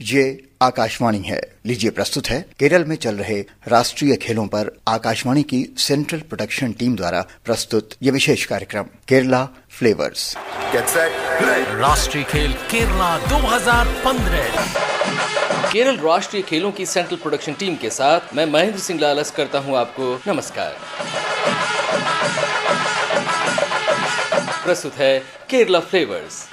ये आकाशवाणी है। लीजिए प्रस्तुत है केरल में चल रहे राष्ट्रीय खेलों पर आकाशवाणी की सेंट्रल प्रोडक्शन टीम द्वारा प्रस्तुत ये विशेष कार्यक्रम केरला फ्लेवर्स। राष्ट्रीय खेल केरला 2015। केरल राष्ट्रीय खेलों की सेंट्रल प्रोडक्शन टीम के साथ मैं महेंद्र सिंह लालस करता हूं आपको नमस्कार। प्रस्तुत है केरला फ्लेवर्स।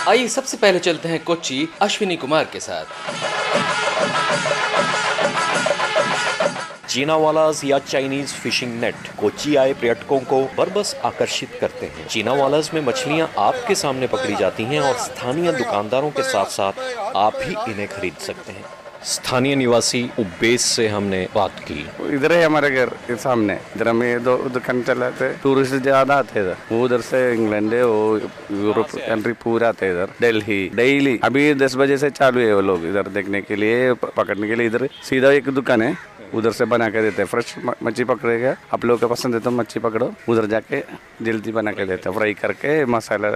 आइए सबसे पहले चलते हैं कोच्चि अश्विनी कुमार के साथ। चीनावालास या चाइनीज फिशिंग नेट कोच्चि आए पर्यटकों को बरबस आकर्षित करते हैं। चीनावालास में मछलियां आपके सामने पकड़ी जाती हैं और स्थानीय दुकानदारों के साथ साथ आप भी इन्हें खरीद सकते हैं। स्थानीय निवासी उबेस से हमने बात की। इधर है हमारे घर के सामने, इधर हमें दो दुकान चलाते, टूरिस्ट ज्यादा आते इधर, वो उधर से इंग्लैंड है, वो यूरोप कंट्री पूरा आते इधर, दिल्ली डेली। अभी 10 बजे से चालू है वो लोग इधर देखने के लिए, पकड़ने के लिए। इधर सीधा एक दुकान है, उधर से बना के देते हैं। फ्रेश मच्छी पकड़ेगा, आप लोगों को पसंद है तो मच्छी पकड़ो, उधर जाके जल्दी बना के देते हैं, फ्राई करके मसाला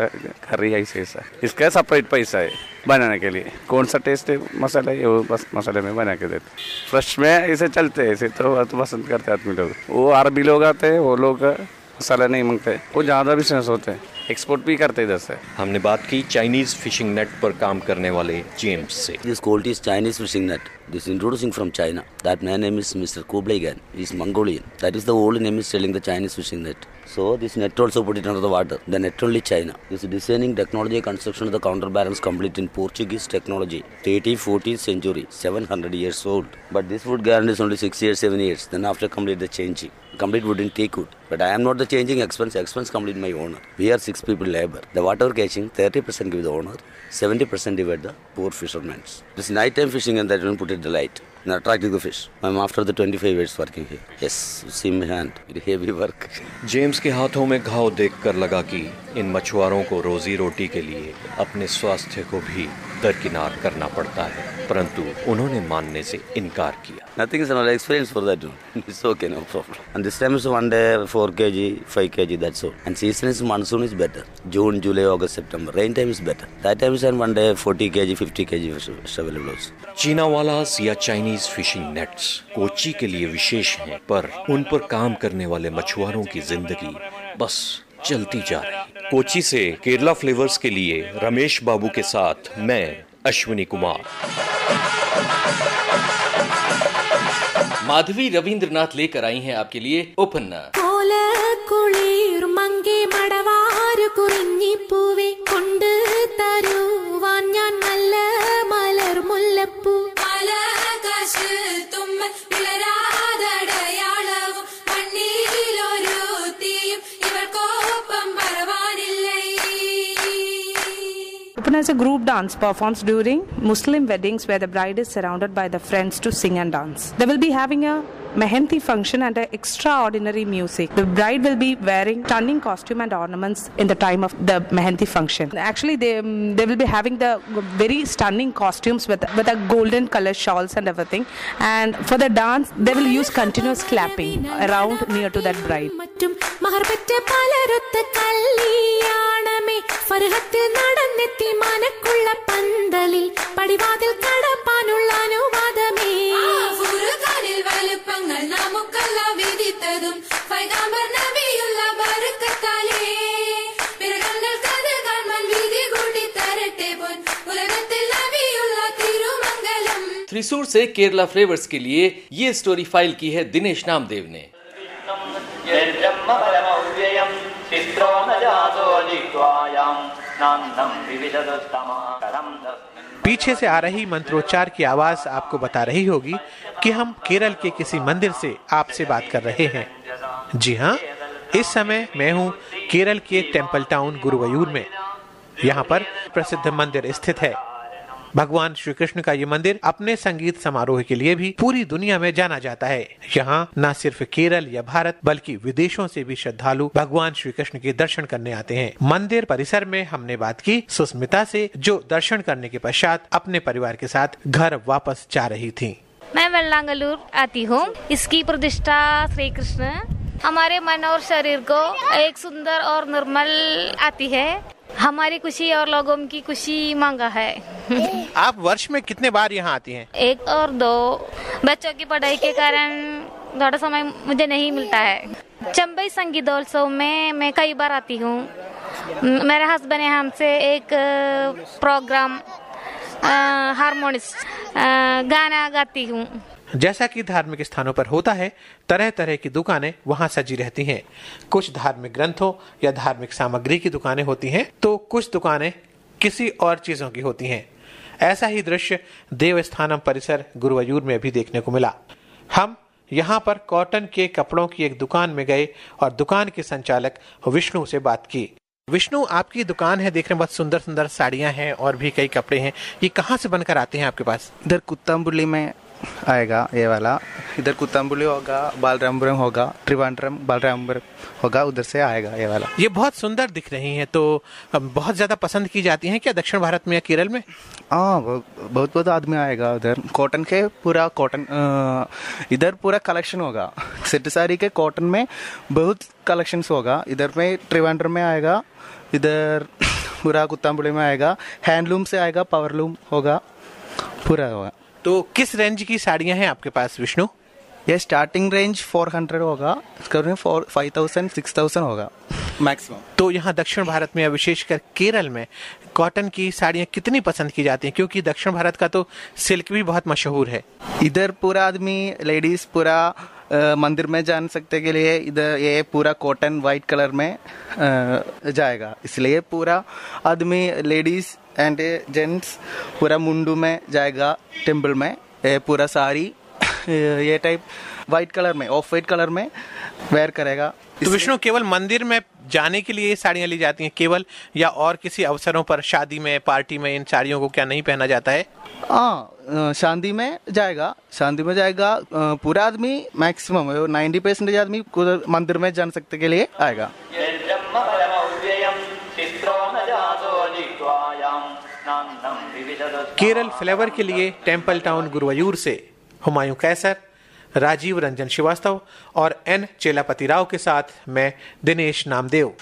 करी ऐसे ऐसा। इसका सेपरेट पैसा है बनाने के लिए, कौन सा टेस्ट है मसाला है वो बस मसाले में बना के देते। फ्रेश में ऐसे चलते हैं, ऐसे तो पसंद करते आदमी लोग। वो अरबी लोग आते हैं, वो लोग मसाला नहीं मांगते, वो ज़्यादा बिजनेस होते हैं, एक्सपोर्ट भी करते इधर से। हमने बात की चाइनीज फिशिंग नेट पर काम करने वाले जेम्स से। This called is Chinese fishing net. This is introducing from China. That man name is Mr. Kublai Khan. He is Mongolian. That is the old name is selling the Chinese fishing net. So this net also put it under the water. The net only China. This designing, technology, construction of the counterbalance complete in Portuguese technology. 30th, 40th century, 700 years old. But this wood guarantee is only 6 years, 7 years. Then after complete the changing. Complete wooden teak wood. But I am not the changing expense. Expense complete my owner. We are 6 people labor. The water catching 30% give the owner, 70% divide the poor fishermen. This night time fishing and that don't put it the light. And attracting the fish. I am after the 25 years working here. Yes, see my hand. Very heavy work. James के हाथों में घाव देखकर लगा कि इन मछुआरों को रोजी रोटी के लिए अपने स्वास्थ्य को भी दरकिनार करना पड़ता है, परंतु उन्होंने मानने से इनकार किया। Nothing is another experience for that. It's okay, no problem. And this time is one day 4 kg, 5 kg, that's all. And season is monsoon is better. June, July, August, September. Rain time is better. That time is one day 40 kg, 50 kg fish available also. चीनावालास या Chinese fishing nets Kochi के लिए विशेष हैं, पर उन पर काम करने वाले मछुआरों की जिंदगी बस चलती जा रही। कोच्चि से केरला फ्लेवर्स के लिए रमेश बाबू के साथ मैं अश्विनी कुमार। माधवी रविंद्रनाथ लेकर आई हैं आपके लिए उपन्ना। Upana is a group dance performed during Muslim weddings where the bride is surrounded by the friends to sing and dance. They will be having a mehendi function and an extraordinary music. The bride will be wearing stunning costume and ornaments in the time of the mehendi function. Actually, they will be having the very stunning costumes with a golden color shawls and everything. And for the dance, they will use continuous clapping around near to that bride. Thrissur से Kerala flavours के लिए ये story file की है दिनेश नामदेव ने। पीछे से आ रही मंत्रोच्चार की आवाज आपको बता रही होगी कि हम केरल के किसी मंदिर से आपसे बात कर रहे हैं। जी हाँ, इस समय मैं हूँ केरल के टेम्पल टाउन गुरुवायूर में। यहाँ पर प्रसिद्ध मंदिर स्थित है। भगवान श्री कृष्ण का ये मंदिर अपने संगीत समारोह के लिए भी पूरी दुनिया में जाना जाता है। यहाँ न सिर्फ केरल या भारत बल्कि विदेशों से भी श्रद्धालु भगवान श्री कृष्ण के दर्शन करने आते हैं। मंदिर परिसर में हमने बात की सुस्मिता से, जो दर्शन करने के पश्चात अपने परिवार के साथ घर वापस जा रही थी। मैं वेल्लांगलूर आती हूँ। इसकी प्रतिष्ठा श्री कृष्ण हमारे मन और शरीर को एक सुंदर और निर्मल आती है। हमारी खुशी और लोगों की खुशी मांगा है। आप वर्ष में कितने बार यहाँ आती हैं? 1 और 2। बच्चों की पढ़ाई के कारण थोड़ा समय मुझे नहीं मिलता है। चंबई संगीतोत्सव में मैं कई बार आती हूँ। मेरे हस्बैंड ने हमसे एक प्रोग्राम हारमोनिस्ट गाना गाती हूँ। जैसा कि धार्मिक स्थानों पर होता है, तरह तरह की दुकानें वहां सजी रहती हैं। कुछ धार्मिक ग्रंथों या धार्मिक सामग्री की दुकानें होती हैं, तो कुछ दुकानें किसी और चीजों की होती हैं। ऐसा ही दृश्य देवस्थानम परिसर गुरुवायूर में भी देखने को मिला। हम यहाँ पर कॉटन के कपड़ों की एक दुकान में गए और दुकान के संचालक विष्णु से बात की। विष्णु, आपकी दुकान है, देखने में बहुत सुंदर सुंदर साड़ियाँ हैं और भी कई कपड़े हैं। ये कहाँ से बनकर आते हैं आपके पास? इधर कुत्ताम्बुली में आएगा ये वाला। इधर कुत्ताम्बुली होगा, बालरामपुरम होगा, त्रिवांड्रम बालरामपुरम होगा, उधर से आएगा ये वाला। ये बहुत सुंदर दिख रही हैं, तो बहुत ज्यादा पसंद की जाती हैं क्या दक्षिण भारत में या केरल में? हाँ, बहुत बहुत आदमी आएगा उधर। कॉटन के पूरा कॉटन इधर पूरा कलेक्शन होगा। सेट साड़ी के कॉटन में बहुत कलेक्शंस होगा। इधर में त्रिवांड्रम में आएगा, इधर पूरा कुत्ताम्बुली में आएगा, हैंडलूम से आएगा, पावरलूम होगा, पूरा होगा। तो किस रेंज की साड़ियाँ हैं आपके पास विष्णु? ये स्टार्टिंग रेंज 400 होगा, इसका 5000 6000 होगा मैक्सिमम। तो यहाँ दक्षिण भारत में या विशेषकर केरल में कॉटन की साड़ियाँ कितनी पसंद की जाती हैं? क्योंकि दक्षिण भारत का तो सिल्क भी बहुत मशहूर है। इधर पूरा आदमी लेडीज पूरा मंदिर में जान सकते के लिए इधर ये पूरा कॉटन वाइट कलर में जाएगा, इसलिए पूरा आदमी लेडीज एंड जेंट्स पूरा मुंडू में जाएगा टेम्पल में। पूरा साड़ी ये टाइप वाइट कलर में, ऑफ वाइट कलर में वेयर करेगा। तो विष्णु, केवल मंदिर में जाने के लिए ये साड़ियाँ ली जाती हैं केवल, या और किसी अवसरों पर, शादी में, पार्टी में इन साड़ियों को क्या नहीं पहना जाता है? हाँ, शादी में जाएगा पूरा आदमी, मैक्सिमम 90% आदमी मंदिर में जान सकते के लिए आएगा। केरल फ्लेवर के लिए टेम्पल टाउन गुरुवायूर से हुमायूं कैसर, राजीव रंजन श्रीवास्तव और एन चेलापति राव के साथ मैं दिनेश नामदेव।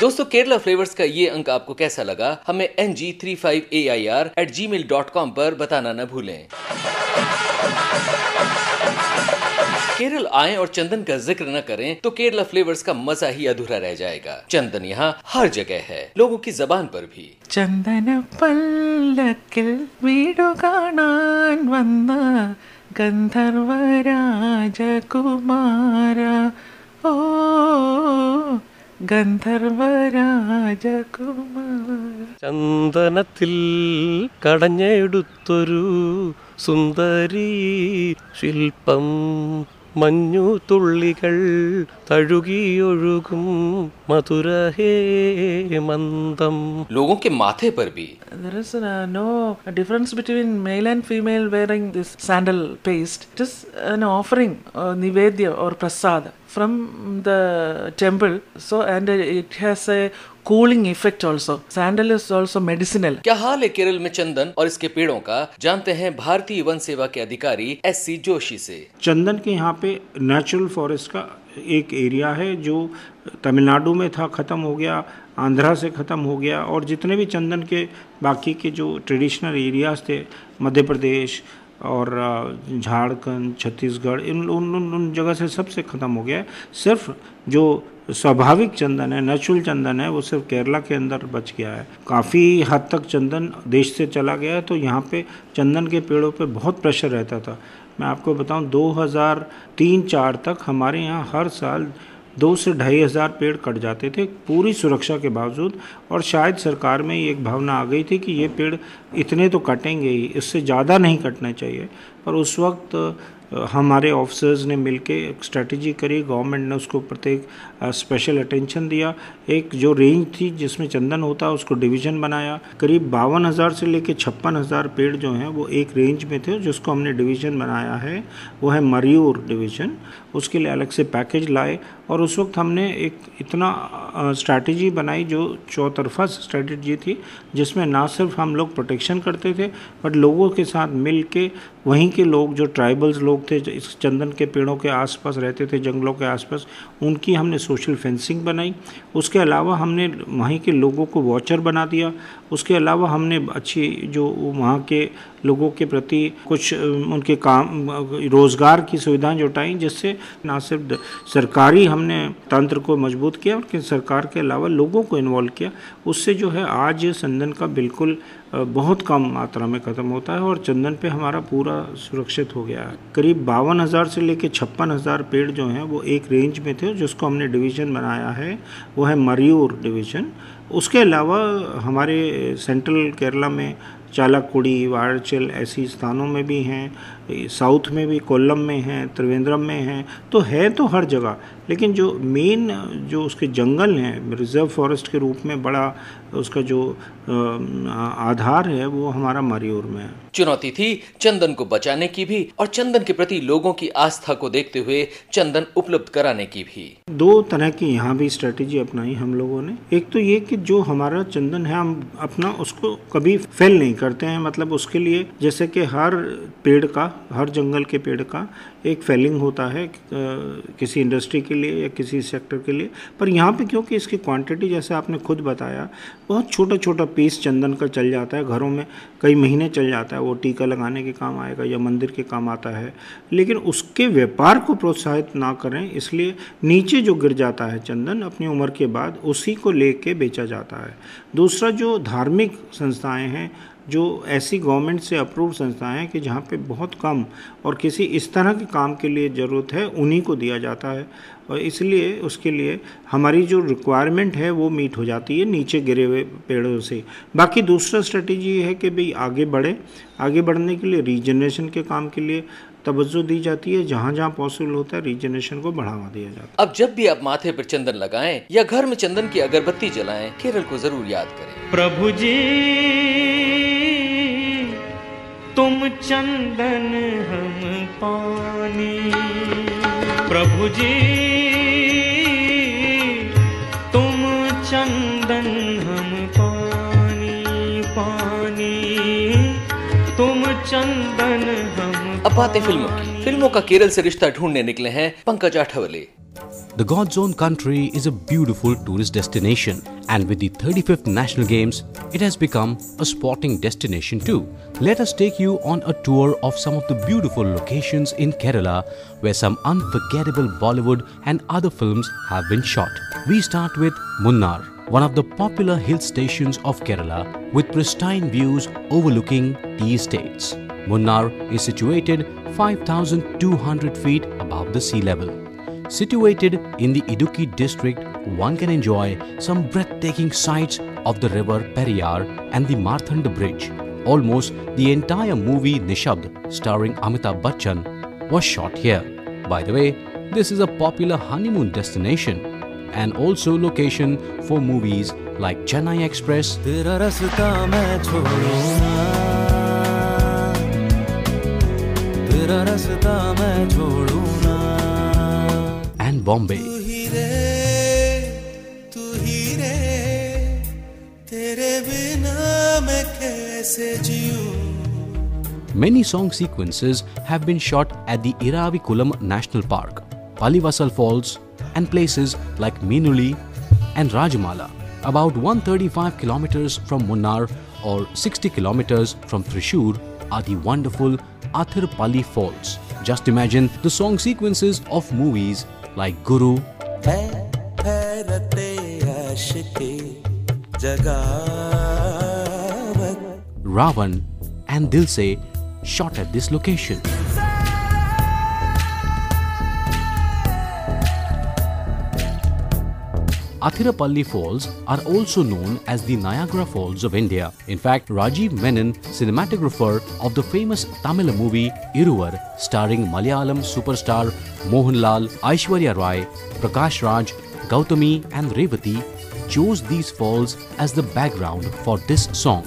दोस्तों, केरला फ्लेवर्स का ये अंक आपको कैसा लगा? हमें ng35air@gmail.com पर बताना न भूलें। केरल आएं और चंदन का जिक्र न करें तो केरला फ्लेवर्स का मजा ही अधूरा रह जाएगा। चंदन यहाँ हर जगह है, लोगों की जबान पर भी। चंदन पल्लकिल वीडु कानान वन्ना गंधर्व राजकुमारा, ओ ഗന്ധർവ രാജകുമാര. ചന്ദനത്തിൽ കടഞ്ഞെടുത്തൊരു സുന്ദരി ശില്പം, മഞ്ഞു തുള്ളികൾ തഴുകിയൊഴുകും മധുരഹേമന്തം. लोगों के माथे पर भी there is no difference between male and female wearing this sandal paste. It is an offering, nivedya or prasad from the temple, so and it has a cooling effect also. Sandal is also medicinal. क्या हाल है केरल में चंदन और इसके पेड़ों का? जानते हैं भारतीय वन सेवा के अधिकारी SC जोशी से। चंदन के यहाँ पे नेचुरल फॉरेस्ट का एक एरिया है जो तमिलनाडु में था, ख़त्म हो गया, आंध्रा से ख़त्म हो गया, और जितने भी चंदन के बाकी के जो ट्रेडिशनल एरियाज थे, मध्य प्रदेश और झारखंड, छत्तीसगढ़, उन जगह से सबसे ख़त्म हो गया है। सिर्फ जो स्वाभाविक चंदन है, नेचुरल चंदन है, वो सिर्फ केरला के अंदर बच गया है। काफ़ी हद तक चंदन देश से चला गया है, तो यहाँ पे चंदन के पेड़ों पे बहुत प्रेशर रहता था। मैं आपको बताऊँ 2003-04 तक हमारे यहाँ हर साल 2 से 2,500 पेड़ कट जाते थे पूरी सुरक्षा के बावजूद, और शायद सरकार में ये एक भावना आ गई थी कि ये पेड़ इतने तो कटेंगे ही, इससे ज़्यादा नहीं कटना चाहिए। पर उस वक्त हमारे ऑफिसर्स ने मिलके एक स्ट्रेटजी करी, गवर्नमेंट ने उसको प्रत्येक स्पेशल अटेंशन दिया। एक जो रेंज थी जिसमें चंदन होता उसको डिवीज़न बनाया। करीब 52,000 से लेके 56,000 पेड़ जो हैं वो एक रेंज में थे, जिसको हमने डिवीज़न बनाया है, वो है मयूर डिवीज़न। उसके लिए अलग से पैकेज लाए और उस वक्त हमने एक इतना स्ट्रैटेजी बनाई जो चौतरफा स्ट्रैटेजी थी, जिसमें ना सिर्फ हम लोग प्रोटेक्शन करते थे बट लोगों के साथ मिल के वहीं के लोग जो ट्राइबल्स लोग थे, इस चंदन के पेड़ों के आसपास रहते थे, जंगलों के आसपास, उनकी हमने सोशल फेंसिंग बनाई। उसके अलावा हमने वहीं के लोगों को वॉचर बना दिया। उसके अलावा हमने अच्छी जो वहाँ के लोगों के प्रति कुछ उनके काम रोज़गार की सुविधाएं जुटाई, जिससे ना सिर्फ सरकारी हमने तंत्र को मजबूत किया बल्कि सरकार के अलावा लोगों को इन्वॉल्व किया। उससे जो है आज चंदन का बिल्कुल बहुत कम मात्रा में ख़त्म होता है और चंदन पे हमारा पूरा सुरक्षित हो गया है। करीब 52,000 से लेकर 56,000 पेड़ जो हैं वो एक रेंज में थे, जिसको हमने डिवीज़न बनाया है, वो है मरियूर डिवीज़न। उसके अलावा हमारे सेंट्रल केरला में चालाकुड़ी, वारचल ऐसी स्थानों में भी हैं, साउथ में भी कोल्लम में हैं, त्रिवेंद्रम में हैं, तो है तो हर जगह। लेकिन जो मेन जो उसके जंगल हैं रिजर्व फॉरेस्ट के रूप में बड़ा उसका जो आधार है वो हमारा मरियूर में है। चुनौती थी चंदन को बचाने की भी और चंदन के प्रति लोगों की आस्था को देखते हुए चंदन उपलब्ध कराने की भी। 2 तरह की यहाँ भी स्ट्रेटेजी अपनाई हम लोगों ने। एक तो ये कि जो हमारा चंदन है हम अपना उसको कभी फेल नहीं करते हैं, मतलब उसके लिए जैसे कि हर पेड़ का, हर जंगल के पेड़ का एक फेलिंग होता है किसी इंडस्ट्री के लिए या किसी सेक्टर के लिए, पर यहाँ पे क्योंकि इसकी क्वांटिटी जैसे आपने खुद बताया बहुत छोटा छोटा पीस चंदन का चल जाता है, घरों में कई महीने चल जाता है, वो टीका लगाने के काम आएगा या मंदिर के काम आता है, लेकिन उसके व्यापार को प्रोत्साहित ना करें, इसलिए नीचे जो गिर जाता है चंदन अपनी उम्र के बाद उसी को लेके बेचा जाता है। दूसरा जो धार्मिक संस्थाएं हैं, जो ऐसी गवर्नमेंट से अप्रूव संस्थाएं हैं कि जहाँ पे बहुत कम और किसी इस तरह के काम के लिए ज़रूरत है, उन्हीं को दिया जाता है और इसलिए उसके लिए हमारी जो रिक्वायरमेंट है वो मीट हो जाती है नीचे गिरे हुए पेड़ों से। बाकी दूसरा स्ट्रेटेजी ये है कि भाई आगे बढ़े, आगे बढ़ने के लिए रीजनरेशन के काम के लिए तवज्जो दी जाती है, जहाँ जहाँ पॉसिबल होता है रीजनरेशन को बढ़ावा दिया जाता है। अब जब भी आप माथे पर चंदन लगाएं या घर में चंदन की अगरबत्ती जलाएं, केरल को जरूर याद करें। प्रभु जी तुम चंदन हम पानी, प्रभु जी तुम चंदन हम पानी, पानी तुम चंदन हम। अब बातें फिल्मों की। फिल्मों का केरल से रिश्ता ढूंढने निकले हैं Pankaj Athawale. The God's Own Country is a beautiful tourist destination, and with the 35th National Games, it has become a sporting destination too. Let us take you on a tour of some of the beautiful locations in Kerala where some unforgettable Bollywood and other films have been shot. We start with Munnar, one of the popular hill stations of Kerala with pristine views overlooking tea estates. Munnar is situated 5,200 feet above the sea level. Situated in the Idukki district, one can enjoy some breathtaking sights of the river Periyar and the Marthanda Bridge. Almost the entire movie Nishabd, starring Amitabh Bachchan, was shot here. By the way, this is a popular honeymoon destination and also location for movies like Chennai Express, तेरा रास्ता मैं छोड़ूंगा, तेरा रास्ता मैं छोड़ूंगा, and Bombay. तू ही रे, तेरे बिना मैं कैसे जीऊं। Many song sequences have been shot at the Iravikulam National Park, Palivasal Falls, and places like Meenuli and Rajamala. About 135 kilometers from Munnar or 60 kilometers from Thrissur are the wonderful Athirpalli Falls. Just imagine the song sequences of movies like Guru, Ravan and Dil Se shot at this location. Athirapalli Falls are also known as the Niagara Falls of India. In fact, Rajiv Menon, cinematographer of the famous Tamil movie Iruvar, starring Malayalam superstar Mohanlal, Aishwarya Rai, Prakash Raj, Gautami and Revati, chose these falls as the background for this song.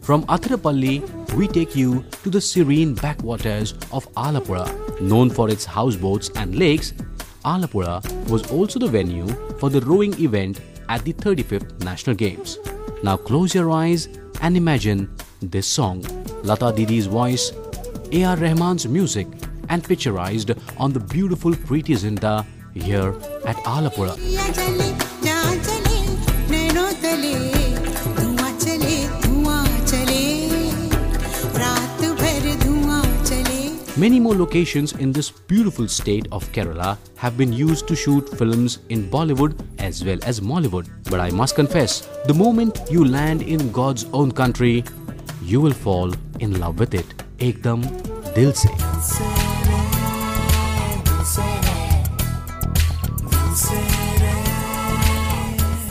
From Athirapalli, we take you to the serene backwaters of Alapura. Known for its houseboats and lakes, Alapura was also the venue for the rowing event at the 35th National Games. Now close your eyes and imagine this song. Lata Didi's voice, A.R. Rahman's music, and picturized on the beautiful Preeti Zinta here at Alapura. Many more locations in this beautiful state of Kerala have been used to shoot films in Bollywood as well as Mollywood. But I must confess, the moment you land in God's own country, you will fall in love with it. Ekdam dil se.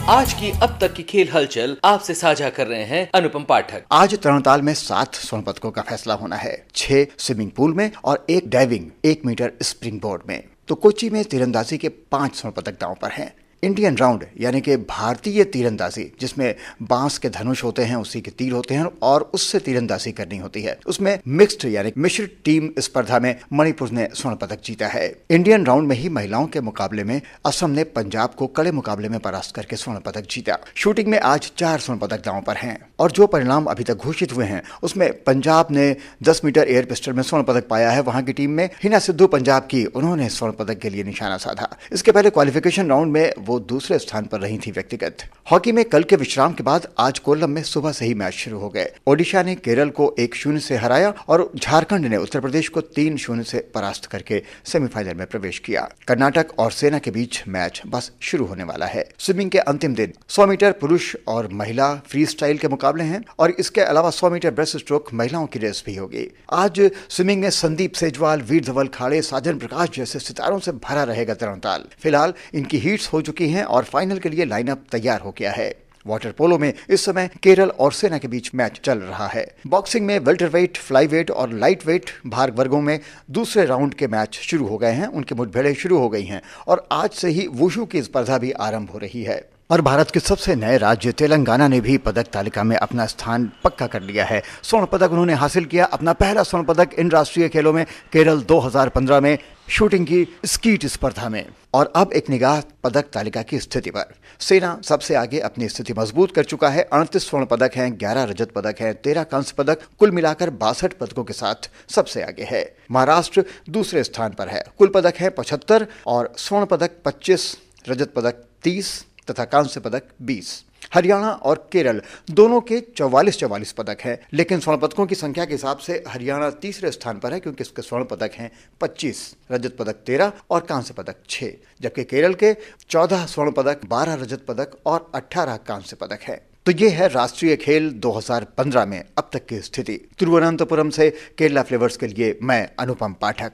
आज की अब तक की खेल हलचल आपसे साझा कर रहे हैं अनुपम पाठक। आज तरणताल में 7 स्वर्ण पदकों का फैसला होना है, 6 स्विमिंग पूल में और 1 डाइविंग 1 मीटर स्प्रिंग बोर्ड में। तो कोच्चि में तीरंदाजी के 5 स्वर्ण पदक दांव पर हैं। इंडियन राउंड यानी कि भारतीय तीरंदाजी, जिसमें बांस के धनुष होते हैं, उसी के तीर होते हैं और उससे तीरंदाजी करनी होती है, उसमें मिक्स्ड यानी मिश्रित टीम स्पर्धा में मणिपुर ने स्वर्ण पदक जीता है। इंडियन राउंड में ही महिलाओं के मुकाबले में असम ने पंजाब को कड़े मुकाबले में परास्त करके स्वर्ण पदक जीता। शूटिंग में आज 4 स्वर्ण पदक दांव पर हैं और जो परिणाम अभी तक घोषित हुए हैं उसमें पंजाब ने 10 मीटर एयर पिस्टल में स्वर्ण पदक पाया है। वहां की टीम में हिना सिद्धू पंजाब की, उन्होंने स्वर्ण पदक के लिए निशाना साधा। इसके पहले क्वालिफिकेशन राउंड में वो दूसरे स्थान पर रही थी व्यक्तिगत। हॉकी में कल के विश्राम के बाद आज कोल्लम में सुबह से ही मैच शुरू हो गए। ओडिशा ने केरल को 1-0 से हराया और झारखंड ने उत्तर प्रदेश को 3-0 से परास्त करके सेमीफाइनल में प्रवेश किया। कर्नाटक और सेना के बीच मैच बस शुरू होने वाला है। स्विमिंग के अंतिम दिन 100 मीटर पुरुष और महिला फ्री स्टाइल के मुकाबले हैं और इसके अलावा 100 मीटर ब्रेस्ट स्ट्रोक महिलाओं की रेस भी होगी। आज स्विमिंग में संदीप सेजवाल, वीर धवल खाड़े, साजन प्रकाश जैसे सितारों से भरा रहेगा तरणताल। फिलहाल इनकी हीट्स हो चुकी हैं और फाइनल के लिए लाइनअप तैयार हो गया है। वाटर पोलो में इस समय केरल और सेना के बीच मैच चल रहा है। बॉक्सिंग में वेल्टरवेट, फ्लाईवेट और लाइटवेट भार वर्गों में दूसरे राउंड के मैच शुरू हो गए हैं, उनकी मुठभेड़ें शुरू हो गई हैं और आज से ही वुशु की स्पर्धा भी आरंभ हो रही है। और भारत के सबसे नए राज्य तेलंगाना ने भी पदक तालिका में अपना स्थान पक्का कर लिया है। स्वर्ण पदक उन्होंने हासिल किया। अपना पहला स्वर्ण पदक इन राष्ट्रीय खेलों में केरल 2015 में शूटिंग की स्कीट स्पर्धा में। और अब एक निगाह पदक तालिका की स्थिति पर। सेना सबसे आगे अपनी स्थिति मजबूत कर चुका है। 38 स्वर्ण पदक हैं, 11 रजत पदक हैं, 13 कांस्य पदक, कुल मिलाकर 62 पदकों के साथ सबसे आगे है। महाराष्ट्र दूसरे स्थान पर है, कुल पदक है 75 और स्वर्ण पदक 25, रजत पदक 30 तथा कांस्य पदक 20। हरियाणा और केरल दोनों के 44 पदक हैं, लेकिन स्वर्ण पदकों की संख्या के हिसाब से हरियाणा तीसरे स्थान पर है क्योंकि इसके स्वर्ण पदक हैं 25, रजत पदक 13 और कांस्य पदक 6, जबकि केरल के 14 स्वर्ण पदक, 12 रजत पदक और 18 कांस्य पदक हैं। तो ये है राष्ट्रीय खेल 2015 में अब तक की स्थिति। तिरुवनंतपुरम से केरला फ्लेवर्स के लिए मैं अनुपम पाठक।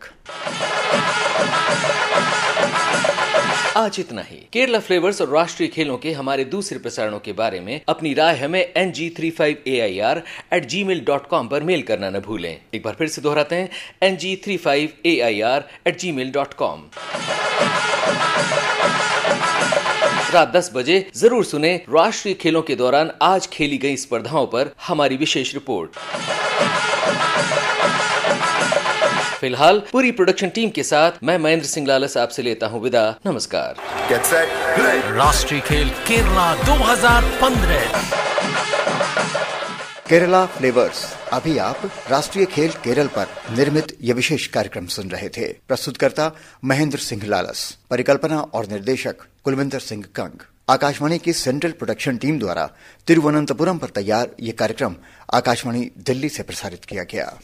आज इतना ही। केरला फ्लेवर्स और राष्ट्रीय खेलों के हमारे दूसरे प्रसारणों के बारे में अपनी राय हमें ng35air@gmail.com पर मेल करना न भूलें। एक बार फिर से दोहराते हैं, ng35air@gmail.com। रात 10 बजे जरूर सुने राष्ट्रीय खेलों के दौरान आज खेली गई स्पर्धाओं पर हमारी विशेष रिपोर्ट। फिलहाल पूरी प्रोडक्शन टीम के साथ मैं महेंद्र सिंह लालस आपसे लेता हूं विदा। नमस्कार। राष्ट्रीय खेल केरला 2015। केरला फ्लेवर्स। अभी आप राष्ट्रीय खेल केरल पर निर्मित यह विशेष कार्यक्रम सुन रहे थे। प्रस्तुतकर्ता महेंद्र सिंह लालस, परिकल्पना और निर्देशक कुलविंदर सिंह कंग। आकाशवाणी की सेंट्रल प्रोडक्शन टीम द्वारा तिरुवनंतपुरम पर तैयार यह कार्यक्रम आकाशवाणी दिल्ली से प्रसारित किया गया।